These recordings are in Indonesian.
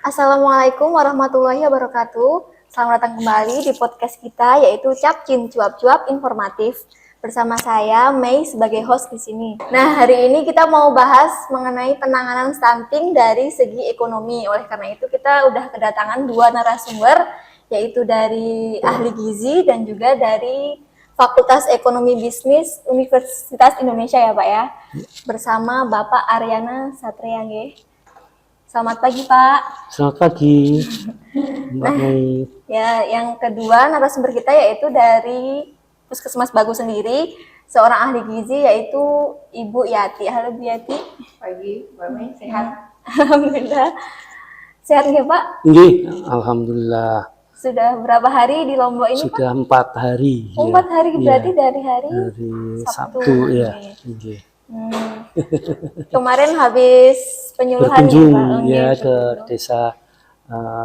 Assalamualaikum warahmatullahi wabarakatuh. Selamat datang kembali di podcast kita yaitu Capcin Cuap-Cuap Informatif. Bersama saya Mei sebagai host di sini. Nah, hari ini kita mau bahas mengenai penanganan stunting dari segi ekonomi. Oleh karena itu kita udah kedatangan dua narasumber yaitu dari ahli gizi dan juga dari Fakultas Ekonomi Bisnis Universitas Indonesia ya Pak ya. Bersama Bapak Aryana Satria nggih. Selamat pagi Pak. Selamat pagi Mbak Mei. Ya, yang kedua narasumber kita yaitu dari Puskesmas Bagus sendiri, seorang ahli gizi yaitu Ibu Yati. Halo Bu Yati. Pagi, Mbak Mei, sehat? Alhamdulillah. Sehat nggih Pak? Nggih, alhamdulillah. Sudah berapa hari di Lombok ini Sudah Pak? 4 hari. Oh, ya. 4 hari berarti dari hari Sabtu ya. Nggih. Kemarin habis penyuluhan Berkunjung Pak. ya ke Berkunjung. desa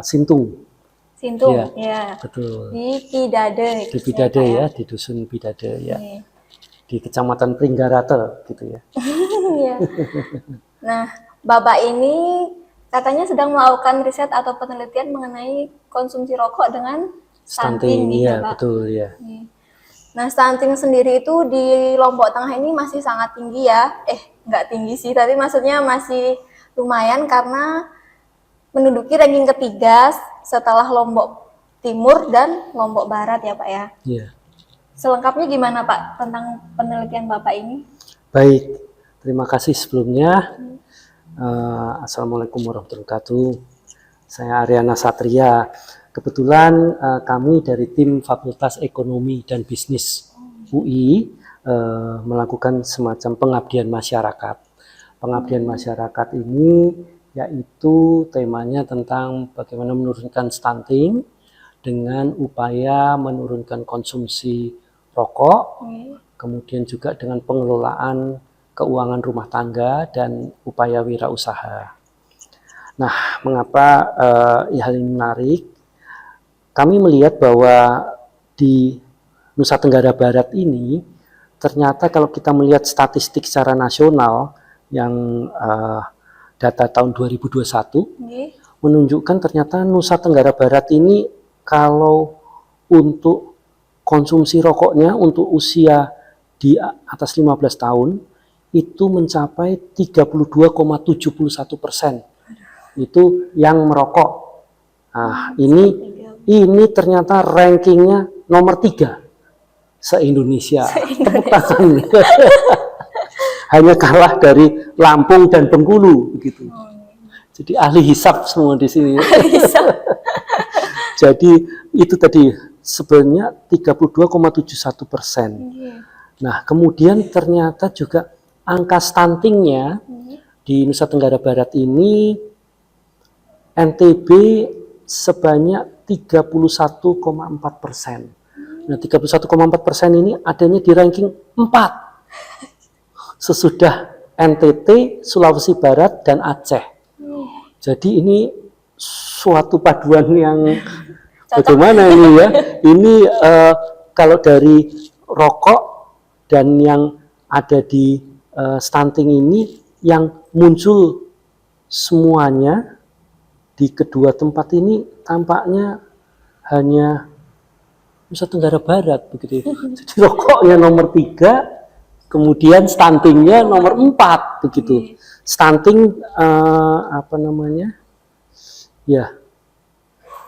Sintung. Sintung, Ya, ya. Betul. Di Pidade. Di Pidade ya, di dusun Pidade ya. Iya. Di Kecamatan Pringgarate gitu ya. Iya. Nah, Bapak ini katanya sedang melakukan riset atau penelitian mengenai konsumsi rokok dengan stunting, Stunting ya, Pak. betul ya. Nah, stunting sendiri itu di Lombok Tengah ini masih sangat tinggi ya. Nggak tinggi sih, tapi maksudnya masih lumayan karena menduduki ranking ketiga setelah Lombok Timur dan Lombok Barat ya Pak ya. Iya. Selengkapnya gimana Pak tentang penelitian Bapak ini? Baik, terima kasih sebelumnya. Assalamualaikum warahmatullahi wabarakatuh. Saya Aryana Satria. Kebetulan kami dari tim Fakultas Ekonomi dan Bisnis UI melakukan semacam pengabdian masyarakat. Pengabdian masyarakat ini yaitu temanya tentang bagaimana menurunkan stunting dengan upaya menurunkan konsumsi rokok, kemudian juga dengan pengelolaan keuangan rumah tangga dan upaya wirausaha. Nah, mengapa hal ini menarik? Kami melihat bahwa di Nusa Tenggara Barat ini ternyata kalau kita melihat statistik secara nasional yang data tahun 2021 menunjukkan ternyata Nusa Tenggara Barat ini kalau untuk konsumsi rokoknya untuk usia di atas 15 tahun itu mencapai 32,71%. Itu yang merokok. Nah, ini ternyata rankingnya nomor 3 se-Indonesia. Tepuk tangan. Hanya kalah dari Lampung dan Bengkulu begitu. Jadi ahli hisab semua di sini. Jadi itu tadi sebenarnya 32,71%. Nah, kemudian ternyata juga angka stuntingnya di Nusa Tenggara Barat ini NTB sebanyak 31,4%. Nah, 31,4% ini adanya di ranking 4 sesudah NTT, Sulawesi Barat, dan Aceh. Jadi ini suatu paduan yang bagaimana ini ya? Ini kalau dari rokok dan yang ada di stunting ini yang muncul semuanya di kedua tempat ini tampaknya hanya Nusa Tenggara Barat begitu. Jadi rokoknya nomor 3, kemudian stuntingnya nomor 4 begitu. Stunting ya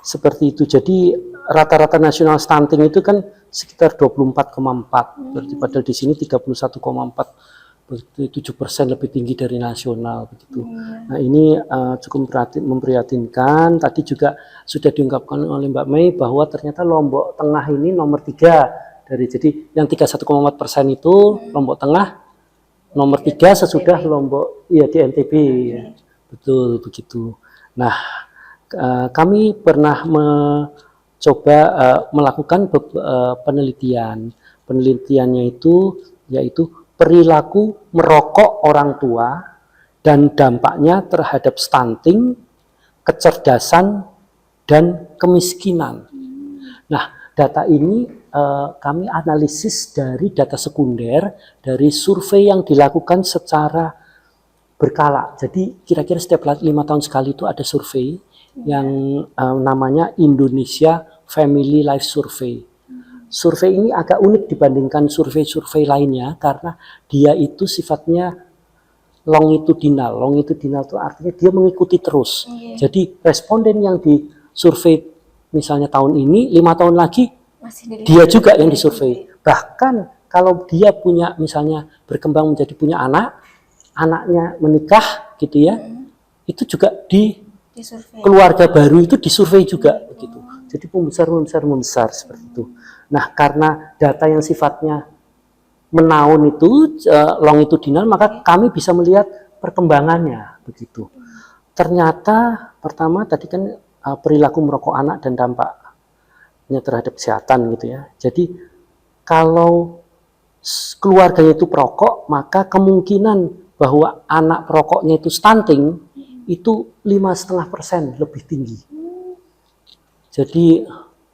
seperti itu. Jadi rata-rata nasional stunting itu kan sekitar 24,4. Berarti padahal di sini 31,4. 7% lebih tinggi dari nasional begitu. Nah, ini cukup memprihatinkan. Tadi juga sudah diungkapkan oleh Mbak Mei bahwa ternyata Lombok Tengah ini nomor 3 dari, jadi yang 31,4% itu Lombok Tengah, nomor 3 sesudah Lombok ya di NTB ya. Betul begitu. Nah, kami pernah mencoba melakukan penelitian. Penelitiannya itu yaitu perilaku merokok orang tua dan dampaknya terhadap stunting, kecerdasan, dan kemiskinan. Nah, data ini kami analisis dari data sekunder, dari survei yang dilakukan secara berkala. Jadi kira-kira setiap 5 tahun sekali itu ada survei yang namanya Indonesia Family Life Survey. Survei ini agak unik dibandingkan survei-survei lainnya karena dia itu sifatnya longitudinal. Longitudinal itu artinya dia mengikuti terus. Jadi responden yang disurvei misalnya tahun ini, 5 tahun lagi dia juga yang disurvei. Bahkan kalau dia punya misalnya berkembang menjadi punya anak, anaknya menikah gitu ya, itu juga di keluarga baru itu disurvei juga begitu. Jadi membesar seperti itu. Nah, karena data yang sifatnya menaun itu longitudinal, maka kami bisa melihat perkembangannya begitu. Ternyata pertama tadi kan perilaku merokok anak dan dampaknya terhadap kesehatan gitu ya. Jadi kalau keluarganya itu perokok, maka kemungkinan bahwa anak perokoknya itu stunting itu 5,5% lebih tinggi. Jadi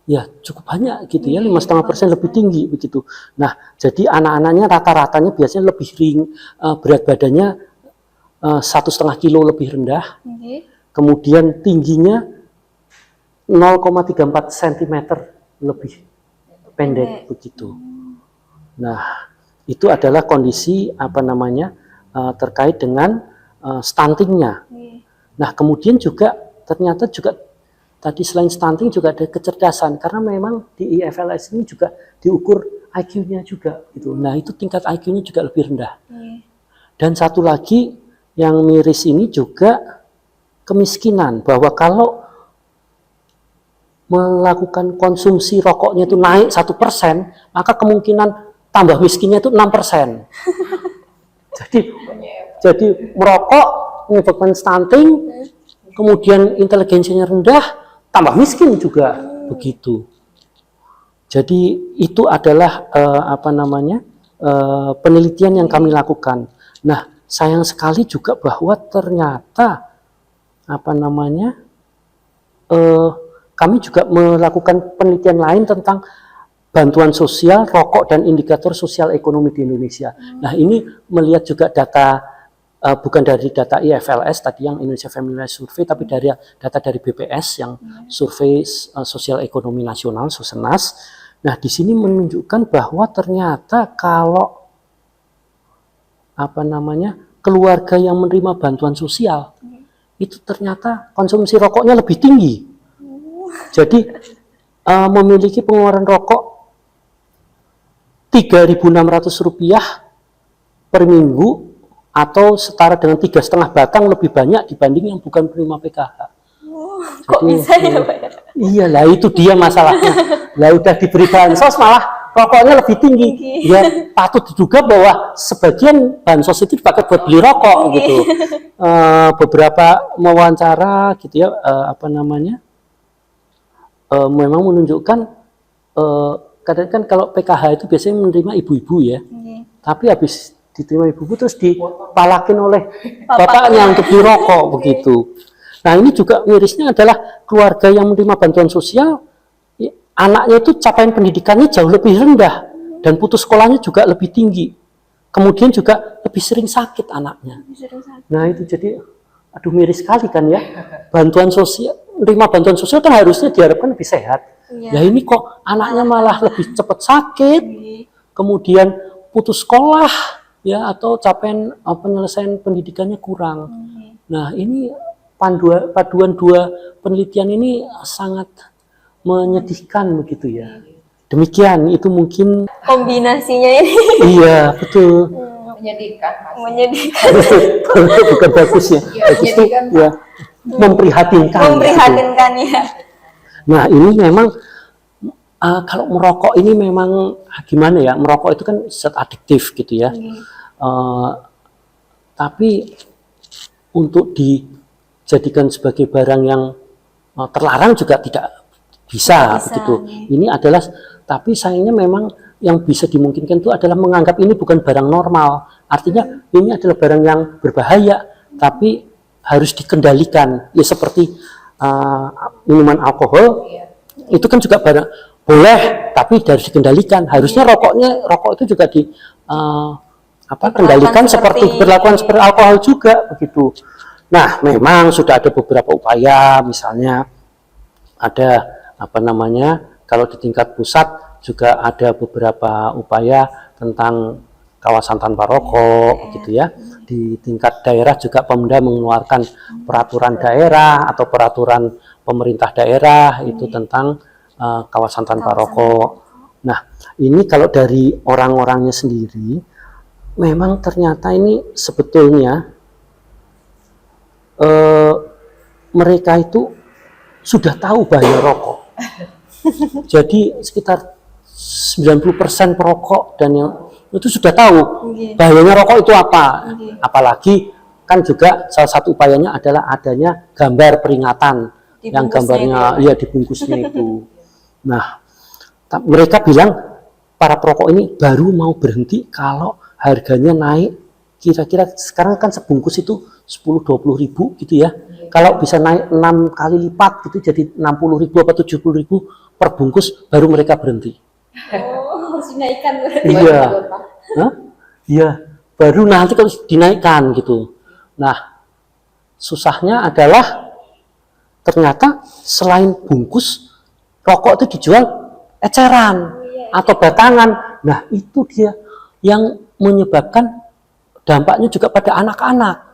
ya cukup banyak gitu ya, 5,5% lebih tinggi begitu. Nah, jadi anak-anaknya rata-ratanya biasanya lebih berat badannya 1,5 kilo lebih rendah. Kemudian tingginya 0,34 cm lebih pendek begitu. Nah, itu adalah kondisi terkait dengan stuntingnya. Nah, kemudian juga ternyata juga tadi selain stunting juga ada kecerdasan karena memang di IFLS ini juga diukur IQ-nya juga gitu. Nah, itu tingkat IQ-nya juga lebih rendah. Dan satu lagi yang miris ini juga kemiskinan, bahwa kalau melakukan konsumsi rokoknya itu naik 1%, maka kemungkinan tambah miskinnya itu 6%. Jadi merokok menyebabkan stunting, kemudian inteligensinya rendah, tambah miskin juga begitu. Jadi itu adalah penelitian yang kami lakukan. Nah, sayang sekali juga bahwa ternyata kami juga melakukan penelitian lain tentang bantuan sosial, rokok, dan indikator sosial ekonomi di Indonesia. Nah, ini melihat juga data, bukan dari data IFLS tadi yang Indonesia Family Life Survey, tapi dari data dari BPS yang survei sosial ekonomi nasional, Sosenas. Nah, di sini menunjukkan bahwa ternyata kalau keluarga yang menerima bantuan sosial itu ternyata konsumsi rokoknya lebih tinggi. Jadi memiliki pengeluaran rokok Rp3.600 per minggu atau setara dengan 3,5 batang lebih banyak dibanding yang bukan penerima PKH. Kok bisa ya, Pak? Iyalah, itu dia masalahnya. Lah udah diberi bansos malah rokoknya lebih tinggi. Ya patut diduga bahwa sebagian bansos itu dipakai buat beli rokok gitu. Beberapa mewawancara gitu ya, memang menunjukkan kadang kan kalau PKH itu biasanya menerima ibu-ibu ya. Tapi habis diterima ibu-ibu terus dipalakin oleh bapaknya untuk beli rokok begitu. Nah, ini juga mirisnya adalah keluarga yang menerima bantuan sosial, anaknya itu capaian pendidikannya jauh lebih rendah dan putus sekolahnya juga lebih tinggi. Kemudian juga lebih sering sakit anaknya. Nah, itu jadi aduh miris sekali kan ya. Bantuan sosial, menerima bantuan sosial kan harusnya diharapkan lebih sehat. Ya ini kok anaknya malah lebih cepat sakit. Kemudian putus sekolah ya, atau capaian penyelesaian pendidikannya kurang. Nah, ini paduan dua penelitian ini sangat menyedihkan begitu ya. Demikian, itu mungkin kombinasinya ini. Iya, betul. Menyedihkan. Bukan bagus ya. Bagus itu ya memprihatinkan. Memprihatinkan ya. Nah, ini memang kalau merokok ini memang gimana ya? Merokok itu kan zat adiktif gitu ya. Tapi untuk dijadikan sebagai barang yang terlarang juga tidak bisa begitu. Ini adalah, tapi sayangnya memang yang bisa dimungkinkan itu adalah menganggap ini bukan barang normal. Artinya ini adalah barang yang berbahaya, tapi harus dikendalikan. Ya seperti minuman alkohol, itu kan juga barang boleh, tapi harus dikendalikan. Harusnya rokok itu juga kendalikan seperti berlakuan seperti alkohol juga begitu. Nah, memang sudah ada beberapa upaya, misalnya ada kalau di tingkat pusat juga ada beberapa upaya tentang kawasan tanpa rokok, gitu ya. Di tingkat daerah juga Pemda mengeluarkan peraturan daerah atau peraturan pemerintah daerah itu tentang kawasan tanpa rokok. Nah, ini kalau dari orang-orangnya sendiri, memang ternyata ini sebetulnya mereka itu sudah tahu bahaya rokok. Jadi sekitar 90% perokok dan yang itu sudah tahu bahayanya rokok itu apa. Apalagi kan juga salah satu upayanya adalah adanya gambar peringatan yang gambarnya ya dibungkusnya itu. Nah, mereka bilang para perokok ini baru mau berhenti kalau harganya naik. Kira-kira sekarang kan sebungkus itu 10-20 ribu gitu ya. Kalau bisa naik 6 kali lipat gitu jadi 60 ribu atau 70 ribu per bungkus baru mereka berhenti. Oh, harus dinaikkan berarti. Iya. Iya, baru nanti kalau dinaikkan gitu. Nah, susahnya adalah ternyata selain bungkus rokok itu dijual eceran atau batangan. Nah, itu dia yang menyebabkan dampaknya juga pada anak-anak.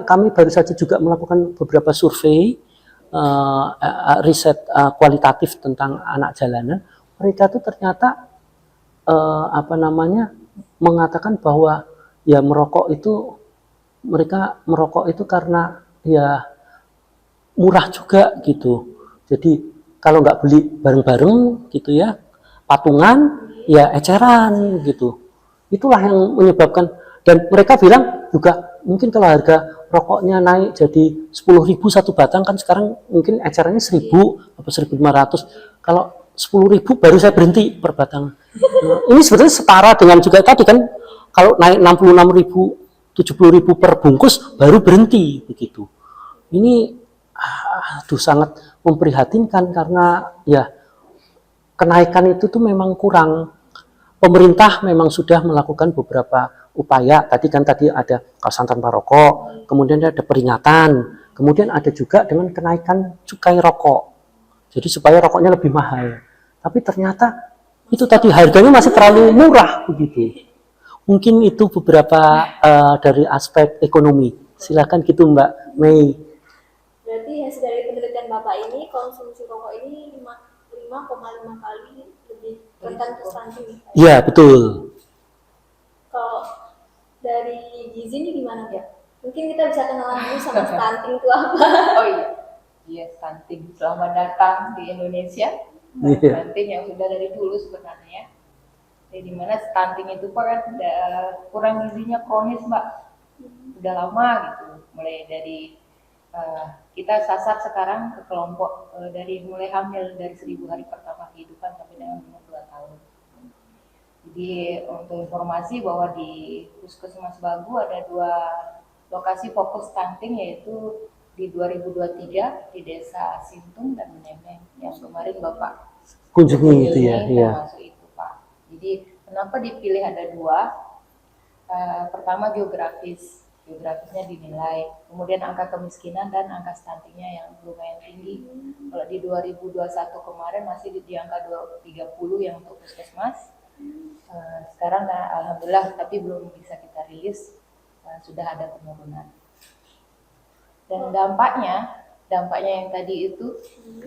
Kami baru saja juga melakukan beberapa survei riset kualitatif tentang anak jalanan. Mereka itu ternyata mengatakan bahwa ya mereka merokok itu karena ya murah juga gitu. Jadi kalau nggak beli bareng-bareng gitu ya, patungan ya eceran gitu. Itulah yang menyebabkan, dan mereka bilang juga mungkin kalau harga rokoknya naik jadi 10.000 satu batang, kan sekarang mungkin ecerannya 1.000 atau 1.500. Kalau 10.000 baru saya berhenti per batang. Ini sebetulnya setara dengan juga tadi kan, kalau naik 66.000, 70.000 per bungkus baru berhenti begitu. Ini sangat memprihatinkan karena ya kenaikan itu tuh memang kurang. Pemerintah memang sudah melakukan beberapa upaya. Tadi ada kawasan tanpa rokok, kemudian ada peringatan, kemudian ada juga dengan kenaikan cukai rokok. Jadi supaya rokoknya lebih mahal. Tapi ternyata itu tadi harganya masih terlalu murah begitu. Mungkin itu beberapa dari aspek ekonomi. Silakan gitu Mbak Mei. Berarti hasil dari penelitian Bapak ini, konsumsi rokok ini 5,5 kali lebih rentan ke stunting. Iya, betul. Kalau dari gizi ini gimana ya? Mungkin kita bisa kenalan dulu sama stunting itu apa? Oh iya, stunting. Selamat datang di Indonesia. Stunting yang sudah dari dulu sebenarnya. Jadi mana stunting itu kan kurang gizinya kronis, Mbak. Udah lama gitu. Mulai dari kita sasar sekarang ke kelompok dari mulai hamil dari 1000 hari pertama kehidupan sampai dengan umur 2 tahun. Jadi untuk informasi bahwa di Puskesmas Bagu ada 2 lokasi fokus stunting, yaitu di 2023 di Desa Sintung dan Menemeng yang kemarin Bapak kunjungi itu ya. Termasuk itu Pak. Jadi kenapa dipilih ada 2? Pertama geografisnya dinilai, kemudian angka kemiskinan dan angka stuntingnya yang lumayan tinggi. Kalau di 2021 kemarin masih di angka 30 yang untuk puskesmas. Sekarang alhamdulillah, tapi belum bisa kita rilis, sudah ada penurunan. Dan dampaknya yang tadi itu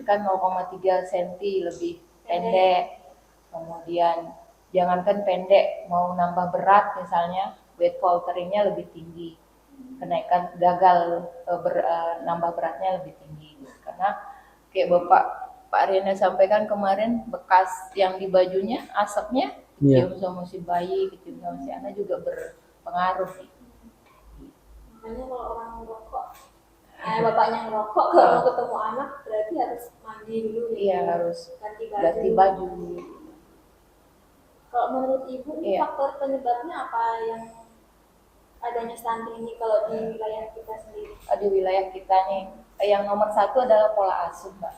kan 0,3 cm lebih pendek. Kemudian jangankan pendek, mau nambah berat misalnya, weight falteringnya lebih tinggi. Kenaikan gagal nambah beratnya lebih tinggi gitu. Karena kayak Pak Riana sampaikan kemarin, bekas yang di bajunya, asapnya kecium sama si bayi, kecium sama si anak juga berpengaruh gitu. Makanya kalau orang merokok, bapaknya ngerokok, kalau mau ketemu anak berarti harus mandi dulu. Iya, harus ganti baju. Kalau menurut Ibu, faktor penyebabnya apa yang adanya stunting ini kalau di wilayah kita sendiri? Di wilayah kita nih, yang nomor 1 adalah pola asuh, Mbak.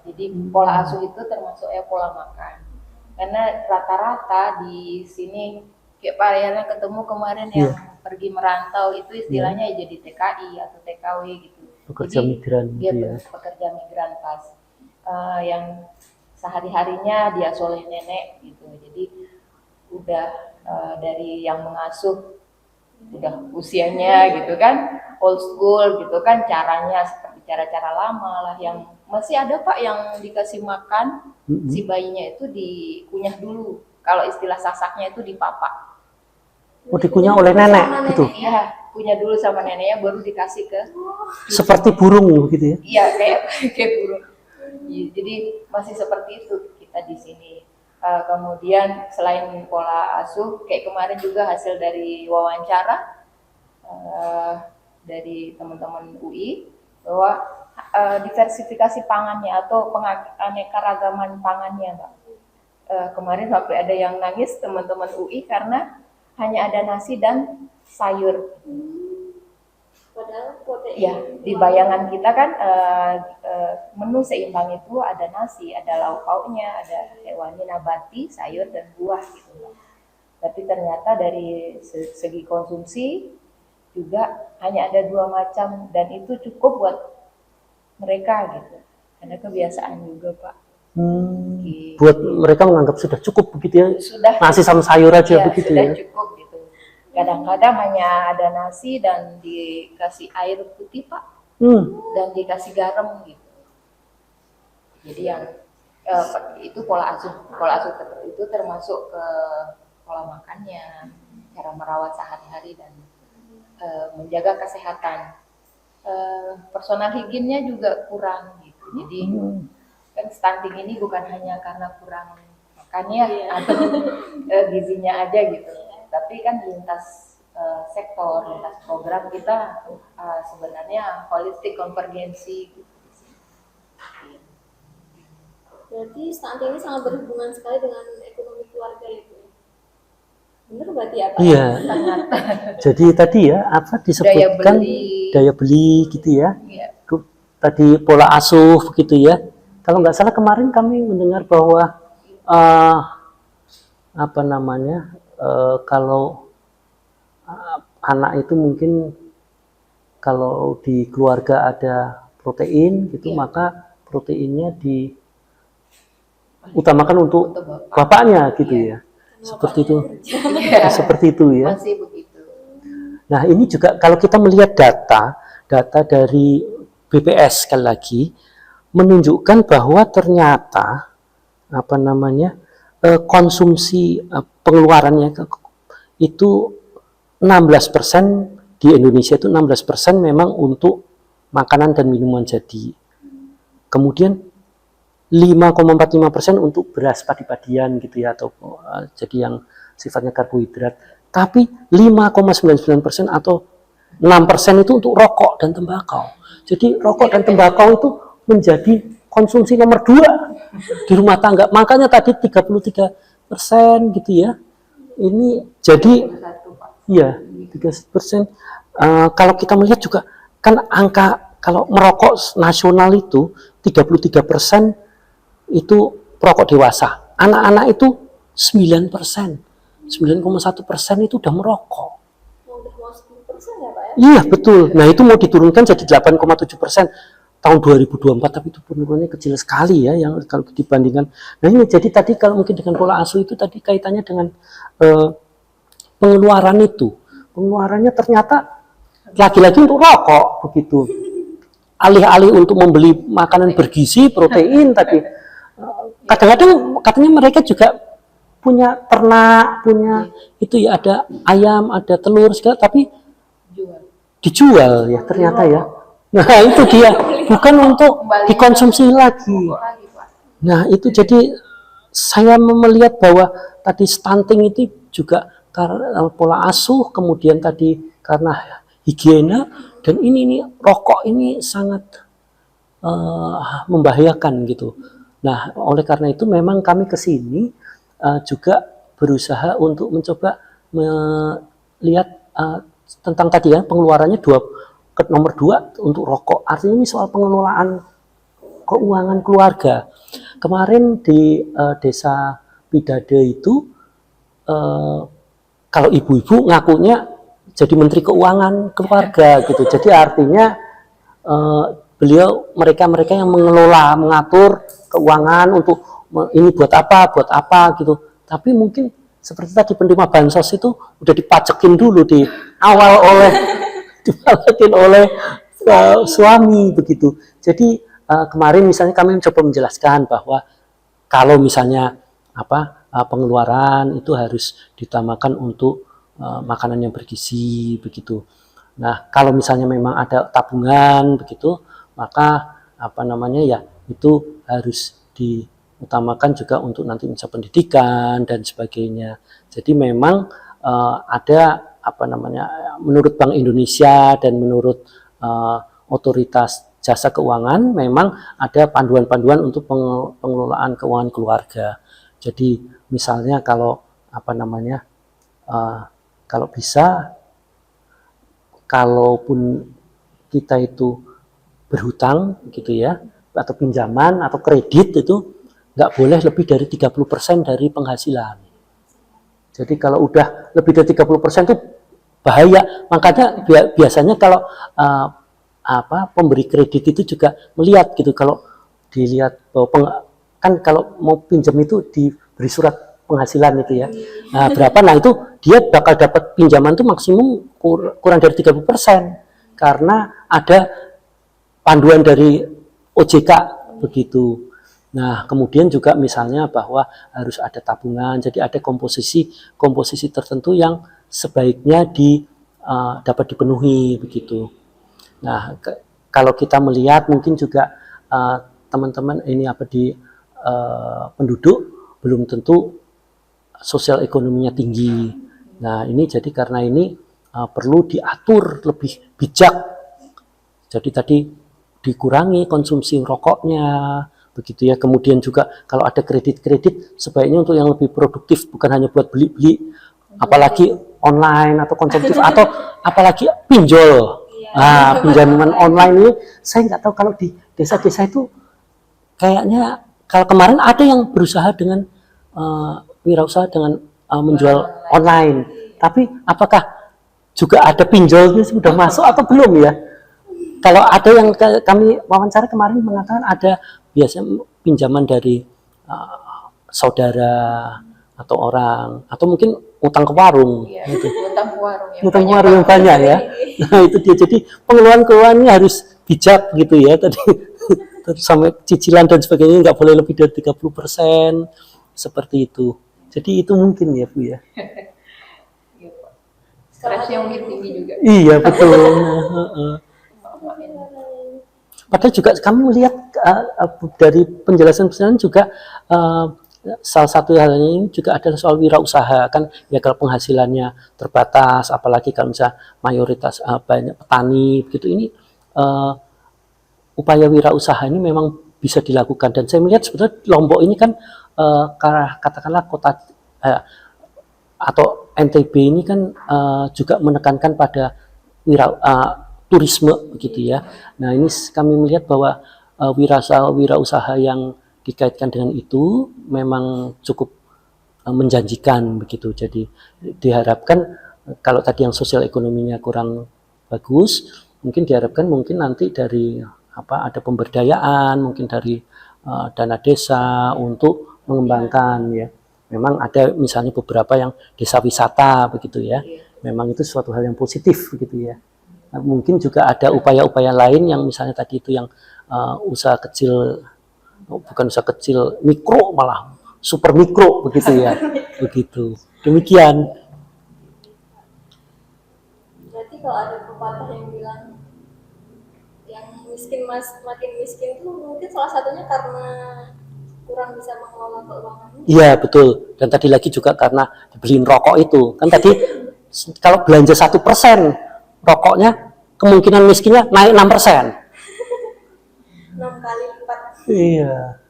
Jadi pola asuh itu termasuk pola makan. Karena rata-rata di sini kayak Pak Yana ketemu kemarin Iya. yang pergi merantau itu istilahnya ya jadi TKI atau TKW gitu. Pekerja Jadi migran dia gitu ya. pekerja migran pas yang sehari-harinya diasuh oleh nenek gitu. Jadi udah dari yang mengasuh udah usianya gitu kan old school gitu kan, caranya seperti cara-cara lama lah. Yang masih ada Pak yang dikasih makan si bayinya itu dikunyah dulu, kalau istilah sasaknya itu dipapak. Oh, dikunyah oleh nenek gitu. Iya, punya dulu sama neneknya baru dikasih ke Seperti burung gitu ya. iya kayak burung. Jadi masih seperti itu kita di sini. Kemudian selain pola asuh, kayak kemarin juga hasil dari wawancara dari teman-teman UI bahwa diversifikasi pangannya atau aneka-ragaman pangannya, Mbak. Kemarin sampai ada yang nangis teman-teman UI karena hanya ada nasi dan sayur. Padahal protein. Ya, di bayangan kita kan menu seimbang itu ada nasi, ada lauk pauknya, ada hewani, nabati, sayur dan buah gitu. Tapi ternyata dari segi konsumsi juga hanya ada 2 macam dan itu cukup buat mereka gitu. Ada kebiasaan juga Pak. Gitu. Buat mereka menganggap sudah cukup begitu ya. Sudah Nasi sama sayur aja ya, begitu sudah ya. cukup gitu. Kadang-kadang hanya ada nasi dan dikasih air putih Pak, dan dikasih garam gitu. Jadi yang itu pola asuh itu termasuk ke pola makannya, cara merawat sehari-hari dan menjaga kesehatan. Personal higiennya juga kurang gitu. Jadi kan stunting ini bukan hanya karena kurang makannya atau gizinya aja gitu. Tapi kan lintas sektor, lintas program kita sebenarnya holistik konvergensi gitu. Berarti stunting ini sangat berhubungan sekali dengan ekonomi keluarga itu. Benar berarti ya Pak? Iya. Jadi tadi ya apa disebutkan daya beli gitu ya. Iya. Tadi pola asuh begitu ya. Kalau nggak salah kemarin kami mendengar bahwa apa namanya kalau anak itu mungkin kalau di keluarga ada protein gitu maka proteinnya diutamakan untuk bapaknya gitu ya. Seperti itu. Seperti itu ya. Masih begitu. Nah, ini juga kalau kita melihat data dari BPS sekali lagi menunjukkan bahwa ternyata apa namanya konsumsi pengeluarannya itu 16% di Indonesia itu 16% memang untuk makanan dan minuman jadi. Kemudian 5,45% untuk beras padi-padian gitu ya atau jadi yang sifatnya karbohidrat. Tapi 5,99% atau 6% itu untuk rokok dan tembakau. Jadi rokok dan tembakau itu menjadi konsumsi nomor 2 di rumah tangga. Makanya tadi 33% gitu ya. Ini jadi iya 30%. Kalau kita melihat juga kan angka kalau merokok nasional itu 33% itu perokok dewasa. Anak-anak itu 9%. 9,1% itu udah merokok. Udah mau 10% ya Pak ya? Iya betul. Nah itu mau diturunkan jadi 8,7% tahun 2024, tapi itu penurunannya kecil sekali ya yang kalau dibandingkan. Nah ini jadi tadi kalau mungkin dengan pola asuh itu tadi kaitannya dengan pengeluaran itu. Pengeluarannya ternyata lagi-lagi untuk rokok begitu. Alih-alih untuk membeli makanan bergizi, protein tadi. Kadang-kadang katanya mereka juga punya ternak, punya itu ya ada ayam, ada telur segala, tapi dijual ya ternyata ya. Nah itu dia bukan untuk dikonsumsi lagi. Nah itu jadi saya melihat bahwa tadi stunting itu juga karena pola asuh, kemudian tadi karena higiena dan ini rokok ini sangat membahayakan gitu. Nah oleh karena itu memang kami kesini juga berusaha untuk mencoba melihat tentang tadi ya pengeluarannya nomor 2 untuk rokok. Artinya ini soal pengelolaan keuangan keluarga. Kemarin di desa Pidade itu kalau ibu-ibu ngakunya jadi Menteri Keuangan keluarga gitu. Jadi artinya mereka yang mengelola, mengatur keuangan untuk ini buat apa gitu. Tapi mungkin seperti tadi penerima bansos itu udah dipajekin dulu di awal dipajekin oleh suami begitu. Jadi kemarin misalnya kami mencoba menjelaskan bahwa kalau misalnya pengeluaran itu harus diutamakan untuk makanan yang bergizi begitu. Nah, kalau misalnya memang ada tabungan begitu, maka itu harus diutamakan juga untuk nanti masa pendidikan dan sebagainya. Jadi memang ada menurut Bank Indonesia dan menurut otoritas jasa keuangan memang ada panduan-panduan untuk pengelolaan keuangan keluarga. Jadi misalnya kalau kalau bisa, kalaupun kita itu berhutang gitu ya, atau pinjaman atau kredit itu nggak boleh lebih dari 30% dari penghasilan. Jadi kalau udah lebih dari 30% itu bahaya. Makanya biasanya kalau pemberi kredit itu juga melihat gitu, kalau dilihat bahwa kan kalau mau pinjam itu diberi surat penghasilan itu ya. Nah, berapa? Nah, itu dia bakal dapat pinjaman itu maksimum kurang dari 30% karena ada panduan dari OJK begitu. Nah, kemudian juga misalnya bahwa harus ada tabungan, jadi ada komposisi tertentu yang sebaiknya dapat dipenuhi begitu. Nah, kalau kita melihat mungkin juga teman-teman ini penduduk belum tentu sosial ekonominya tinggi. Nah, ini jadi karena ini perlu diatur lebih bijak. Jadi tadi dikurangi konsumsi rokoknya, begitu ya. Kemudian juga kalau ada kredit sebaiknya untuk yang lebih produktif, bukan hanya buat beli-beli, apalagi online atau konsumtif atau apalagi pinjol. Nah, pinjaman online ini saya nggak tahu kalau di desa-desa itu kayaknya kalau kemarin ada yang berusaha dengan wirausaha dengan menjual online. Tapi apakah juga ada pinjolnya sudah masuk atau belum ya? Kalau ada yang kami wawancara kemarin mengatakan ada biasanya pinjaman dari saudara atau orang atau mungkin utang ke warung. Iya, gitu. Utang ke warung yang banyak ya. Nah, itu dia. Jadi pengeluaran keuangannya harus bijak gitu ya tadi. Sampai cicilan dan sebagainya nggak boleh lebih dari 30%, seperti itu. Jadi itu mungkin ya Bu ya. Stresnya mungkin tinggi juga. Iya betul. Padahal juga kami melihat dari penjelasan juga salah satu halnya ini juga adalah soal wirausaha kan ya, kalau penghasilannya terbatas, apalagi kalau misalnya mayoritas banyak petani begitu, ini upaya wirausaha ini memang bisa dilakukan. Dan saya melihat sebetulnya Lombok ini kan katakanlah kota atau NTB ini kan juga menekankan pada turisme begitu ya. Nah, ini kami melihat bahwa wirausaha yang dikaitkan dengan itu memang cukup menjanjikan begitu. Jadi diharapkan kalau tadi yang sosial ekonominya kurang bagus, mungkin diharapkan mungkin nanti dari ada pemberdayaan, mungkin dari dana desa untuk mengembangkan ya. Memang ada misalnya beberapa yang desa wisata begitu ya. Memang itu suatu hal yang positif begitu ya. Nah, mungkin juga ada upaya-upaya lain yang misalnya tadi itu yang usaha kecil, bukan usaha kecil, mikro malah super mikro begitu ya. Begitu. Demikian. Berarti kalau ada pepatah yang bilang yang miskin makin miskin itu mungkin salah satunya karena kurang bisa mengelola keuangannya. Iya betul. Dan tadi lagi juga karena dibeliin rokok itu. Kan tadi kalau belanja 1%, rokoknya kemungkinan miskinnya naik 6%. 6 kali lipat. Iya.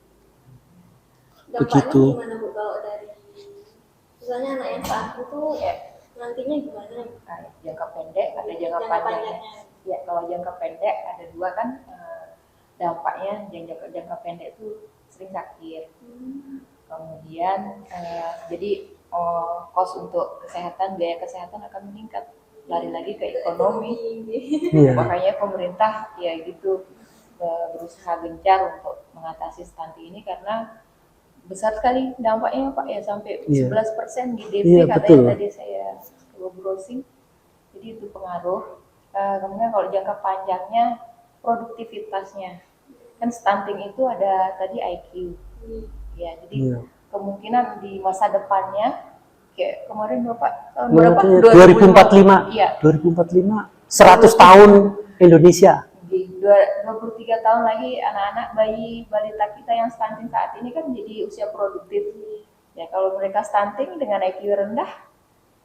Dampaknya Begitu. gimana Bu kalau dari misalnya anak yang saat itu nantinya gimana? Jangka pendek ada jangka panjang. Ya, kalau jangka pendek ada dua kan dampaknya. Jangka pendek itu sering sakit. Kemudian jadi kos untuk kesehatan, biaya kesehatan akan meningkat, lari lagi ke ekonomi. Iya. Makanya pemerintah ya gitu berusaha gencar untuk mengatasi stunting ini karena besar sekali dampaknya Pak ya, sampai Iya. 11% GDP Iya, katanya betul. tadi saya browsing. Jadi itu pengaruh. Kemudian kalau jangka panjangnya produktivitasnya, kan stunting itu ada tadi IQ ya, jadi Iya. kemungkinan di masa depannya kayak kemarin Bapak tahun Menurut berapa? 2045. Iya, 2045 100 tahun Indonesia. di 23 tahun lagi anak-anak bayi balita kita yang stunting saat ini kan jadi usia produktif. Ya kalau mereka stunting dengan IQ rendah,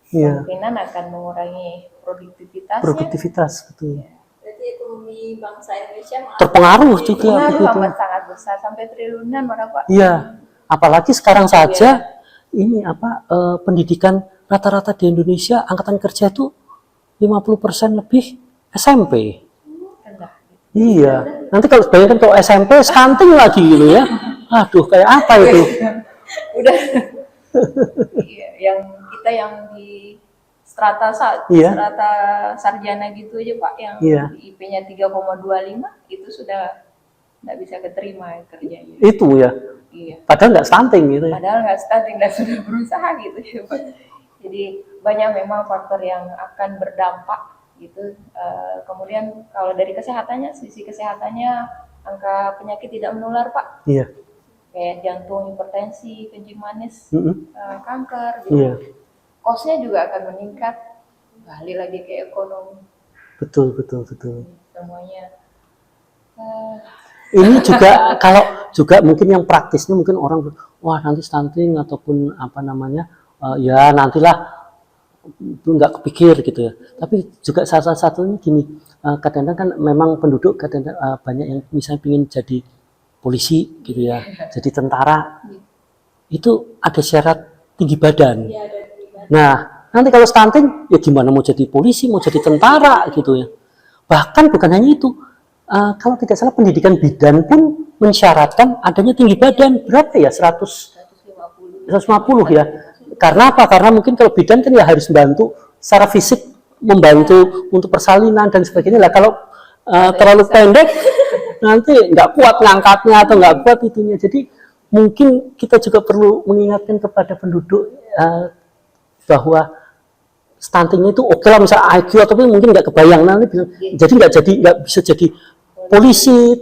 Iya. kemungkinan akan mengurangi produktivitasnya. Produktivitas betul. Berarti ekonomi bangsa Indonesia Terpengaruh juga Pengaruh begitu. amat sangat besar sampai triliunan mana Pak? Iya. Apalagi sekarang saja ini pendidikan rata-rata di Indonesia angkatan kerja itu 50% lebih SMP. Rendah. Iya. Nanti kalau bayangkan kalau SMP stunting lagi gitu ya. Aduh, kayak apa itu? Udah. Iya, yang kita yang di strata Iya. strata sarjana gitu aja Pak, yang Iya. IP-nya 3,25 itu sudah nggak bisa keterima kerjanya. Itu ya. Iya. Padahal nggak stunting gitu ya. Padahal nggak stunting dan sudah berusaha gitu ya Pak. Jadi banyak memang faktor yang akan berdampak gitu. Kemudian kalau dari kesehatannya, sisi kesehatannya angka penyakit tidak menular Pak. Iya. Kayak jantung, hipertensi, kencing manis, Mm-mm. kanker, gitu. Iya. Kosnya juga akan meningkat, balik lagi ke ekonomi, Betul. semuanya. Ini juga kalau juga mungkin yang praktisnya mungkin orang wah nanti stunting ataupun apa namanya ya nantilah itu nggak kepikir gitu ya. Tapi juga salah satunya gini, kadang-kadang kan memang penduduk kadang-kadang banyak yang misalnya ingin jadi polisi gitu ya, jadi tentara. Itu ada syarat tinggi badan. Nah, nanti kalau stunting ya gimana mau jadi polisi, mau jadi tentara gitu ya. Bahkan bukan hanya itu, kalau tidak salah pendidikan bidan pun mensyaratkan adanya tinggi badan berapa ya 150 ya. Karena apa? Karena mungkin kalau bidan kan ya harus membantu secara fisik, membantu untuk persalinan dan sebagainya lah. Kalau terlalu pendek nanti nggak kuat ngangkatnya atau nggak kuat itunya. Jadi mungkin kita juga perlu mengingatkan kepada penduduk bahwa stuntingnya itu oke lah misalnya IQ tapi mungkin nggak kebayang nanti jadi nggak bisa jadi polisi,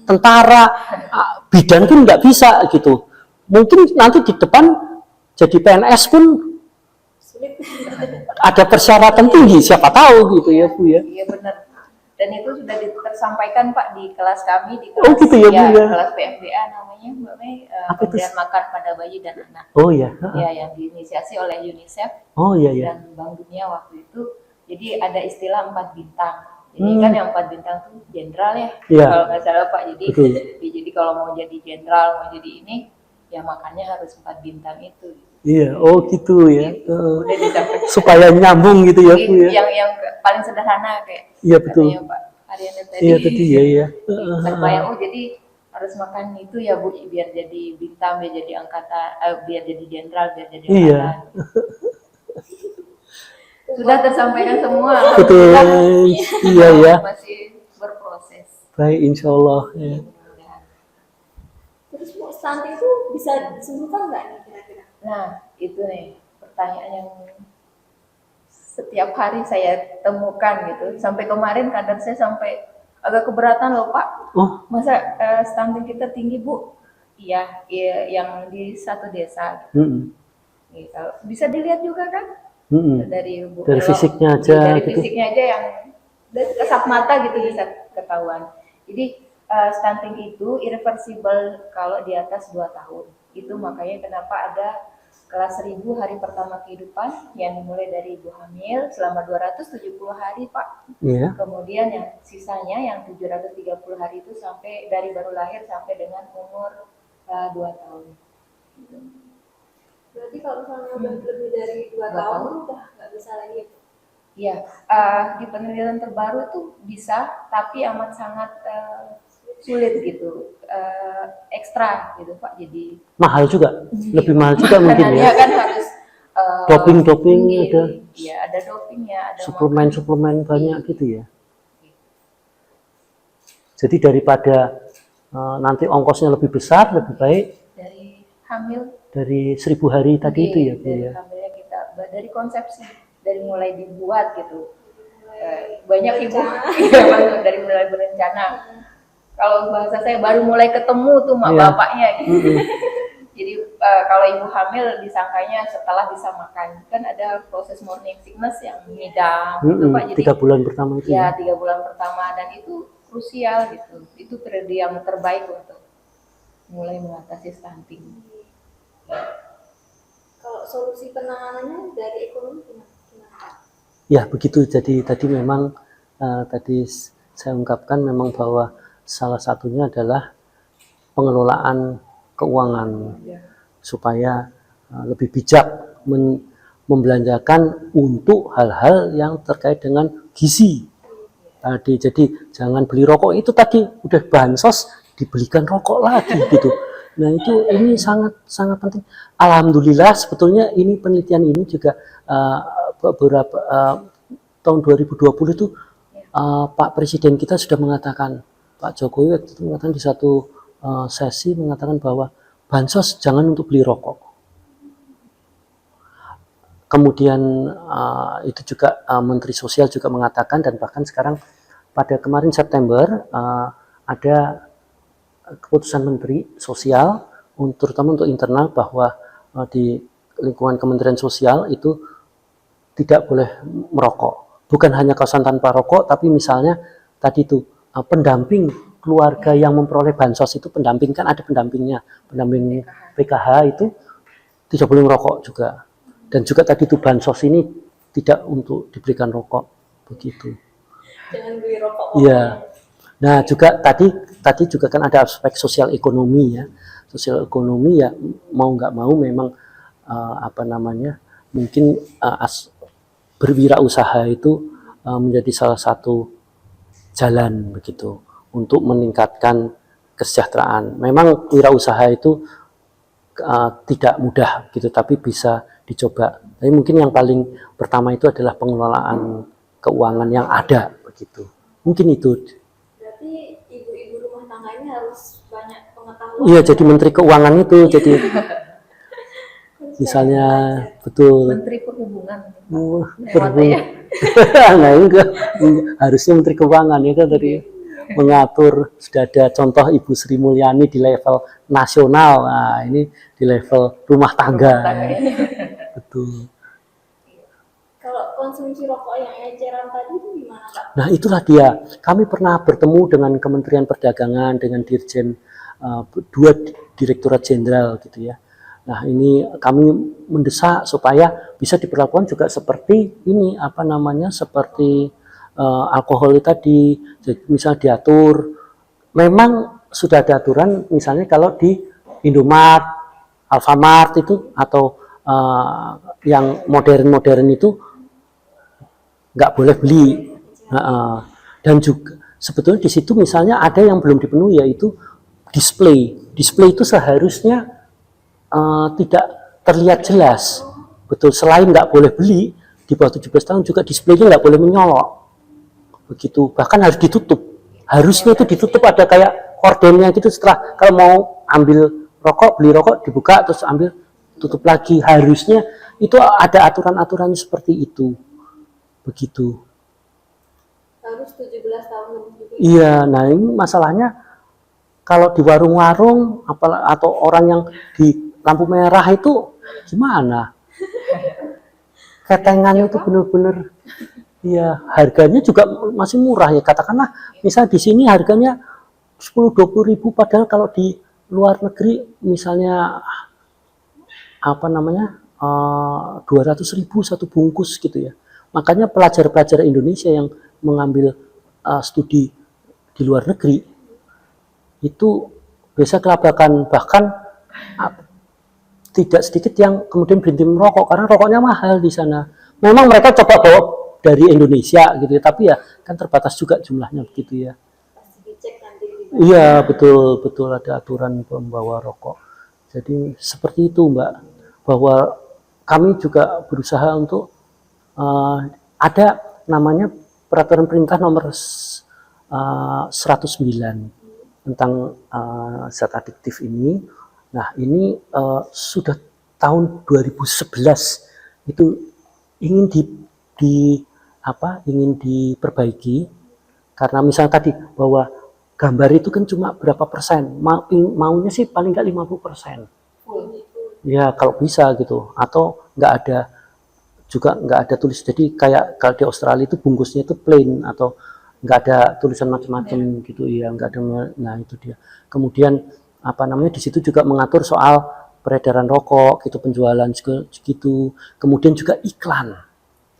tentara, bidan pun nggak bisa gitu. Mungkin nanti di depan jadi PNS pun ada persyaratan tinggi, siapa tahu gitu ya Bu ya. Iya benar. Dan itu sudah tersampaikan Pak di kelas kami, di kelas, Oh gitu ya Bu ya. kelas PMDA namanya Mbak Mei, pemberian makan pada bayi dan anak. Oh ya. Ya, yang diinisiasi oleh UNICEF Oh iya ya. dan Bank Dunia waktu itu. Jadi ada istilah 4 bintang. Jadi kan yang 4 bintang itu jenderal ya, Iya. kalau nggak salah Pak. Jadi Betul. jadi kalau mau jadi jenderal, mau jadi ini, ya makannya harus 4 bintang itu. Iya, oh gitu ya. Udah disampaikan. Supaya nyambung gitu ya Bu ya. Yang paling sederhana kayak Iya betul. katanya Pak Ariana tadi. Iya tadi ya. Terbayang, oh jadi harus makan itu ya Bu, biar jadi bintang, biar jadi angkatan, biar jadi jenderal, biar jadi Iya. angkatan. Sudah tersampaikan semua. Betul. Iya ya. Masih berproses. Baik, insya Allah. Ya. Terus Bu, stunting itu bisa disembuhkan nggak nih kira-kira? Nah, itu nih pertanyaan yang setiap hari saya temukan gitu. Sampai kemarin kadang saya sampai agak keberatan loh Pak. Oh, Masa stunting kita tinggi Bu? Iya, yang di satu desa. Nih, kalau bisa dilihat juga kan dari Dari fisiknya aja dari gitu. fisiknya aja yang kesat mata gitu bisa ketahuan. Jadi stunting itu irreversible kalau di atas 2 tahun. Itu makanya kenapa ada kelas 1000 hari pertama kehidupan yang dimulai dari ibu hamil selama 270 hari Pak. Iya. Kemudian yang sisanya yang 730 hari itu sampai dari baru lahir sampai dengan umur 2 tahun. Gitu. Berarti kalau misalnya udah lebih dari 2 tahun udah nggak bisa lagi ya Bu? Iya, di penelitian terbaru tuh bisa, tapi amat sangat sulit gitu, ekstra gitu Pak. Jadi Mahal juga, lebih mahal juga mungkin karena ya. dia kan harus Doping-doping tinggi. ada. Iya, ada dopingnya, ada Suplemen banyak gitu ya. Jadi daripada nanti ongkosnya lebih besar, lebih baik dari hamil. dari 1000 hari tadi itu ya, Bu dari ya. hamilnya kita, dari konsepsi, dari mulai dibuat gitu. Banyak ibu iya, dari mulai berencana. Kalau bahasa saya baru mulai ketemu tuh mak bapaknya gitu. Jadi kalau ibu hamil disangkanya setelah bisa makan, kan ada proses morning sickness yang ngidam gitu Pak. Jadi 3 bulan pertama itu ya 3 bulan pertama, dan itu krusial gitu. Itu periode yang terbaik untuk mulai mengatasi stunting. Kalau solusi penanganannya dari ekonomi gimana? Ya begitu. Jadi tadi memang tadi saya ungkapkan memang bahwa salah satunya adalah pengelolaan keuangan supaya lebih bijak membelanjakan untuk hal-hal yang terkait dengan gizi tadi. Jadi jangan beli rokok itu tadi udah bansos dibelikan rokok lagi gitu. Nah itu ini sangat sangat penting. Alhamdulillah sebetulnya ini penelitian ini juga beberapa tahun 2020 itu Pak Presiden kita sudah mengatakan, Pak Jokowi waktu itu mengatakan di satu sesi mengatakan bahwa bansos jangan untuk beli rokok. Kemudian itu juga Menteri Sosial juga mengatakan, dan bahkan sekarang pada kemarin September ada keputusan Menteri Sosial terutama untuk internal bahwa di lingkungan Kementerian Sosial itu tidak boleh merokok. Bukan hanya kawasan tanpa rokok, tapi misalnya tadi itu pendamping keluarga yang memperoleh bansos itu pendamping, kan ada pendampingnya, pendamping PKH itu tidak boleh merokok juga. Dan juga tadi itu bansos ini tidak untuk diberikan rokok begitu. Jangan beli rokok. Iya. Nah juga tadi juga kan ada aspek sosial ekonomi ya. Sosial ekonomi ya mau nggak mau memang mungkin berwirausaha itu menjadi salah satu jalan begitu untuk meningkatkan kesejahteraan. Memang wirausaha itu tidak mudah gitu, tapi bisa dicoba. Tapi mungkin yang paling pertama itu adalah pengelolaan keuangan yang ada begitu. Mungkin itu. Berarti ibu-ibu rumah tangga ini harus banyak pengetahuan. Iya, jadi menteri keuangan itu jadi misalnya betul. Menteri Perhubungan. Nah enggak, harusnya menteri keuangan ya kan tadi mengatur. Sudah ada contoh Ibu Sri Mulyani di level nasional, nah ini di level rumah tangga. Betul. Kalau konsumsi rokok yang eceran tadi itu gimana Pak? Nah itulah dia, kami pernah bertemu dengan Kementerian Perdagangan, dengan Dirjen, 2 Direktorat Jenderal gitu ya. Nah ini kami mendesak supaya bisa diperlakukan juga seperti ini, seperti alkohol tadi. Jadi misalnya diatur, memang sudah ada aturan misalnya kalau di Indomart, Alfamart itu atau yang modern itu nggak boleh beli. Dan juga sebetulnya di situ misalnya ada yang belum dipenuhi, yaitu display itu seharusnya tidak terlihat jelas. Betul, selain nggak boleh beli di bawah 17 tahun juga displaynya nggak boleh menyolok begitu, bahkan harus ditutup. Harusnya itu ditutup, ada kayak kordennya gitu. Setelah kalau mau ambil rokok, beli rokok dibuka terus ambil, tutup lagi. Harusnya itu ada aturan-aturan seperti itu begitu. Harus 17 tahun lebih. Iya, nah ini masalahnya kalau di warung-warung atau orang yang di lampu merah itu gimana? Ketengannya itu benar-benar, ya harganya juga masih murah ya. Katakanlah misal di sini harganya 10-20 ribu, padahal kalau di luar negeri misalnya 200 ribu satu bungkus gitu ya. Makanya pelajar-pelajar Indonesia yang mengambil studi di luar negeri itu biasa kelabakan, bahkan tidak sedikit yang kemudian berhenti merokok karena rokoknya mahal di sana. Memang mereka coba bawa dari Indonesia gitu ya, tapi ya kan terbatas juga jumlahnya begitu ya. Pasti dicek nanti. Iya, betul ada aturan pembawa rokok. Jadi seperti itu Mbak, bahwa kami juga berusaha untuk ada namanya peraturan perintah nomor 109 tentang zat adiktif ini. Nah, ini sudah tahun 2011 itu ingin ingin diperbaiki, karena misalnya tadi bahwa gambar itu kan cuma berapa persen, maunya sih paling nggak 50%. Ya kalau bisa gitu, atau nggak ada tulis. Jadi kayak kalau di Australia itu bungkusnya itu plain atau nggak ada tulisan macam-macam gitu ya, nggak ada. Nah itu dia. Kemudian di situ juga mengatur soal peredaran rokok, gitu, penjualan gitu. Kemudian juga iklan.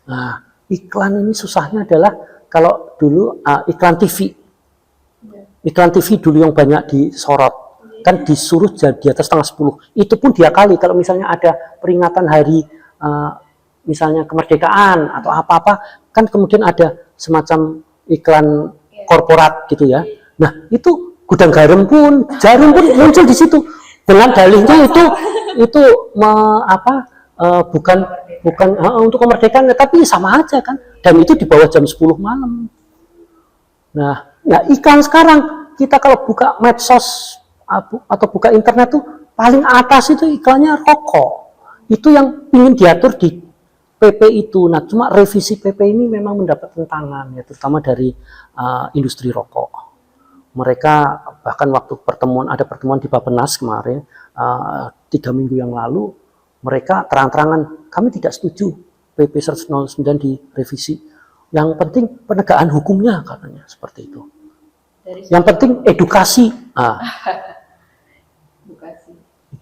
Nah iklan ini susahnya adalah kalau dulu iklan TV. Iklan TV dulu yang banyak disorot, kan disuruh di atas tanggal 10. Itu pun dia kali kalau misalnya ada peringatan hari misalnya kemerdekaan atau apa-apa, kan kemudian ada semacam iklan korporat gitu ya. Nah itu gudang garam pun, jarum pun muncul di situ dengan dalihnya itu bukan untuk kemerdekaan, tapi sama aja kan, dan itu di bawah jam 10 malam. Nah, iklan sekarang kita kalau buka medsos atau buka internet tuh paling atas itu iklannya rokok. Itu yang ingin diatur di PP itu. Nah, cuma revisi PP ini memang mendapat tentangan ya, terutama dari industri rokok. Mereka bahkan waktu ada pertemuan di Bappenas kemarin 3 minggu yang lalu, mereka terang-terangan kami tidak setuju PP 109 direvisi. Yang penting penegakan hukumnya katanya seperti itu. Yang penting edukasi.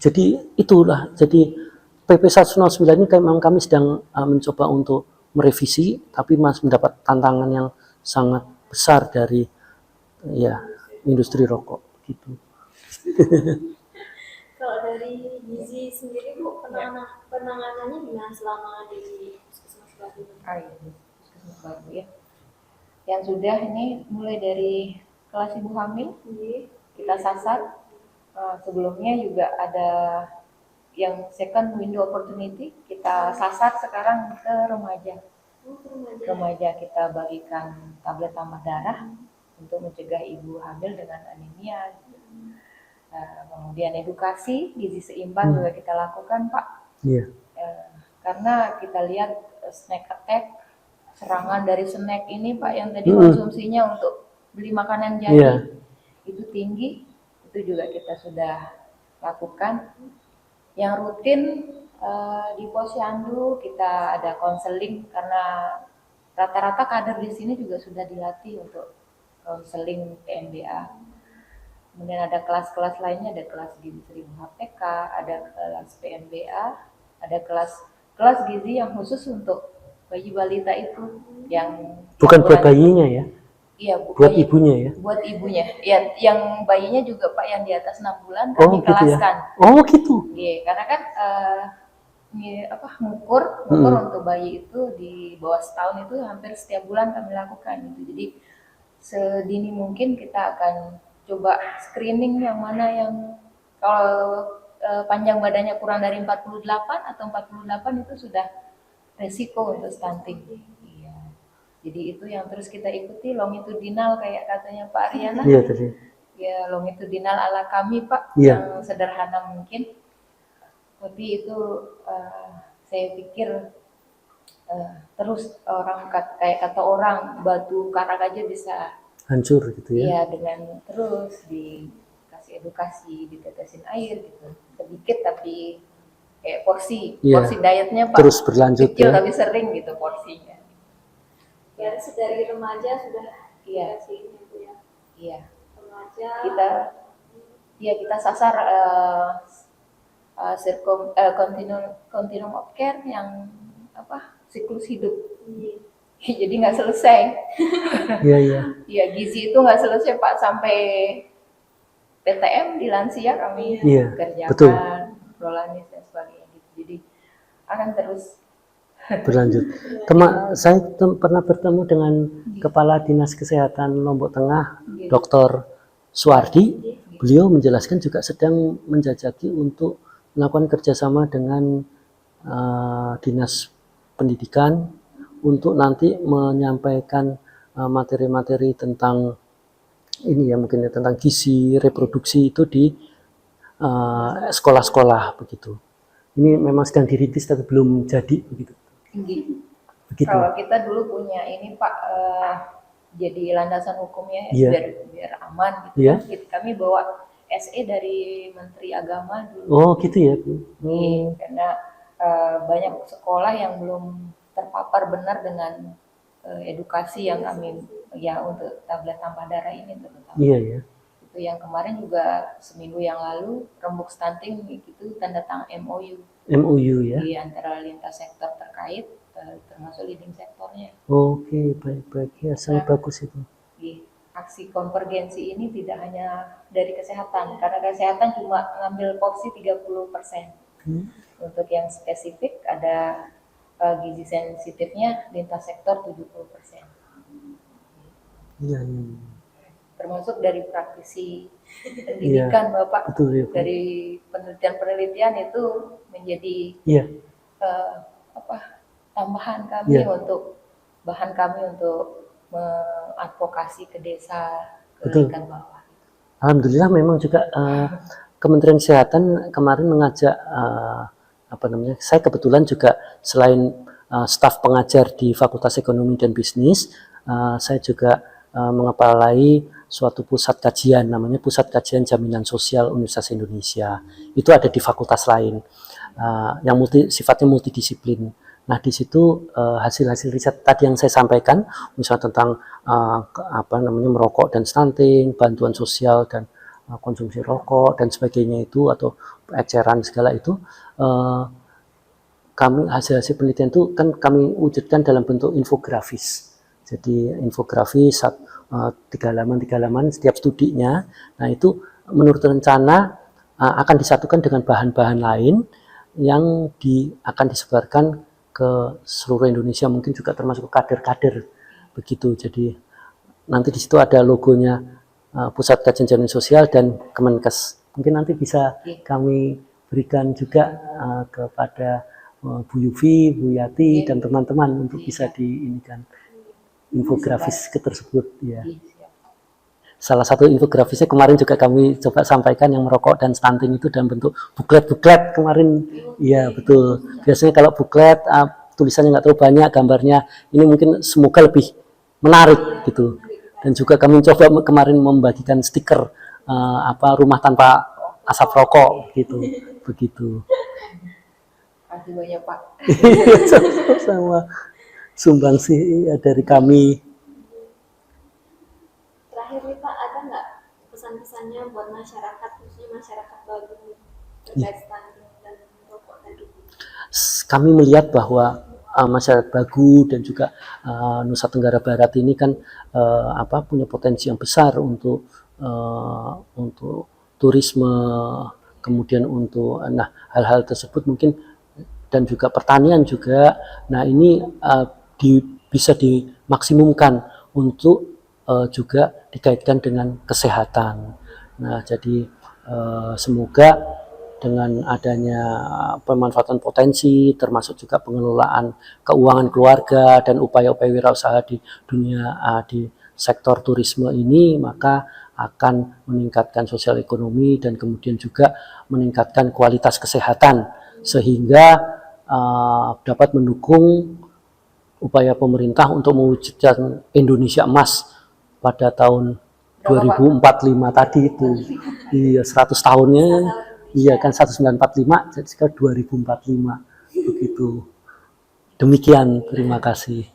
Jadi itulah. Jadi PP 109 ini memang kami sedang mencoba untuk merevisi, tapi masih mendapat tantangan yang sangat besar dari industri rokok gitu. Kalau dari gizi sendiri Bu, penanganannya gimana selama di Puskesmas Batu? Baru ya. Yang sudah ini mulai dari kelas ibu hamil kita sasar. Sebelumnya juga ada yang second window opportunity, kita sasar sekarang ke remaja. Remaja kita bagikan tablet tambah darah untuk mencegah ibu hamil dengan anemia. Kemudian edukasi gizi seimbang juga kita lakukan Pak. Karena kita lihat snack attack, serangan dari snack ini Pak, yang tadi konsumsinya untuk beli makanan jadi itu tinggi, itu juga kita sudah lakukan. Yang rutin di Posyandu kita ada konseling, karena rata-rata kader di sini juga sudah dilatih untuk konseling PMBA. Kemudian ada kelas-kelas lainnya, ada kelas gizi 1000 HPK, ada kelas PMBA, ada kelas gizi yang khusus untuk bayi balita itu, yang bukan buat bayinya ya? Iya, buat ibunya ya? Buat ibunya. Ya, yang bayinya juga Pak, yang di atas 6 bulan kami kelaskan. Ya? Oh gitu. Iya, karena kan ngukur untuk bayi itu di bawah setahun itu hampir setiap bulan kami lakukan gitu. Jadi sedini mungkin kita akan coba screening yang mana yang kalau panjang badannya kurang dari 48 atau 48 itu sudah resiko untuk stunting. Iya. Jadi itu yang terus kita ikuti, longitudinal kayak katanya Pak Ariana. Iya tadi. Ya, longitudinal ala kami Pak, yang sederhana mungkin. Tapi itu saya pikir terus orang kayak kata orang batu karang aja bisa hancur gitu ya. Iya, dengan terus dikasih edukasi, ditetesin air gitu. Sedikit tapi kayak porsi dietnya Pak terus berlanjut kecil tapi sering gitu porsinya. Ya, dari remaja sudah kasih itu ya. Iya. Remaja kita sasar continuum of care yang siklus hidup. Jadi nggak selesai. Iya, gizi itu nggak selesai Pak, sampai PTM di lansia kami kerjakan, prolanis dan sebagainya gitu. Jadi akan terus berlanjut. Saya pernah bertemu dengan Kepala Dinas Kesehatan Lombok Tengah, Dr. Suwardi. Beliau menjelaskan juga sedang menjajaki untuk melakukan kerjasama dengan Dinas Pendidikan untuk nanti menyampaikan materi-materi tentang ini ya, mungkin ya, tentang gizi, reproduksi itu di sekolah-sekolah begitu. Ini memang sedang dirintis tapi belum jadi begitu. Tinggi. Begitu. Kalau kita dulu punya ini Pak, jadi landasan hukumnya biar aman gitu. Iya. Kami bawa SE dari Menteri Agama dulu. Oh gitu ya Bu. Karena banyak sekolah yang belum terpapar benar dengan edukasi yang kami ya untuk tablet tanpa darah ini terutama. Iya ya. Itu yang kemarin juga seminggu yang lalu rembuk stunting itu tanda tangan MOU. MOU ya. Di antara lintas sektor terkait termasuk leading sektornya. Oke, baik-baik ya, sangat bagus itu. Aksi konvergensi ini tidak hanya dari kesehatan, karena kesehatan cuma ngambil porsi 30%. Untuk yang spesifik ada gizi sensitifnya lintas sektor 70%. Iya. Termasuk dari praktisi pendidikan Bapak. Betul, ya, dari penelitian-penelitian itu menjadi tambahan kami untuk bahan kami untuk mengadvokasi ke desa, ke tingkat bawah. Alhamdulillah memang juga Kementerian Kesehatan kemarin mengajak saya kebetulan juga selain staf pengajar di Fakultas Ekonomi dan Bisnis, saya juga mengepalai suatu pusat kajian namanya Pusat Kajian Jaminan Sosial Universitas Indonesia. Itu ada di fakultas lain yang sifatnya multidisiplin. Nah, di situ hasil-hasil riset tadi yang saya sampaikan, misalnya tentang merokok dan stunting, bantuan sosial dan konsumsi rokok dan sebagainya itu, atau eceran segala itu, kami hasil-hasil penelitian itu kan kami wujudkan dalam bentuk infografis. Jadi infografis 3 halaman setiap studinya. Nah, itu menurut rencana akan disatukan dengan bahan-bahan lain yang akan disebarkan ke seluruh Indonesia, mungkin juga termasuk kader-kader begitu. Jadi nanti di situ ada logonya Pusat Kajian Jaminan Sosial dan Kemenkes. Mungkin nanti bisa kami berikan juga kepada Bu Yufi, Bu Yati dan teman-teman untuk bisa diinikan infografis tersebut ya. Salah satu infografisnya kemarin juga kami coba sampaikan yang merokok dan stunting itu dalam bentuk buklet kemarin. Iya betul. Biasanya kalau buklet tulisannya nggak terlalu banyak, gambarnya ini mungkin semoga lebih menarik gitu. Dan juga kami coba kemarin membagikan stiker rumah tanpa asap rokok gitu. Begitu. Terima kasih banyak Pak. Sama sumbangsi dari kami. Terakhir nih Pak, ada nggak pesan-pesannya buat masyarakat, khususnya masyarakat Bagu terkait stunting dan rokok tadi? Kami melihat bahwa masyarakat Bagu dan juga Nusa Tenggara Barat ini kan punya potensi yang besar untuk turisme, kemudian untuk hal-hal tersebut mungkin, dan juga pertanian juga. Nah, ini bisa dimaksimumkan untuk juga dikaitkan dengan kesehatan. Nah, jadi semoga dengan adanya pemanfaatan potensi, termasuk juga pengelolaan keuangan keluarga dan upaya-upaya wirausaha di dunia di sektor turisme ini, maka akan meningkatkan sosial ekonomi dan kemudian juga meningkatkan kualitas kesehatan, sehingga dapat mendukung upaya pemerintah untuk mewujudkan Indonesia Emas pada tahun 2045 tadi itu. Iya, 100 tahunnya. Iya kan 1945, jadi sekarang 2045. Begitu. Demikian, terima kasih.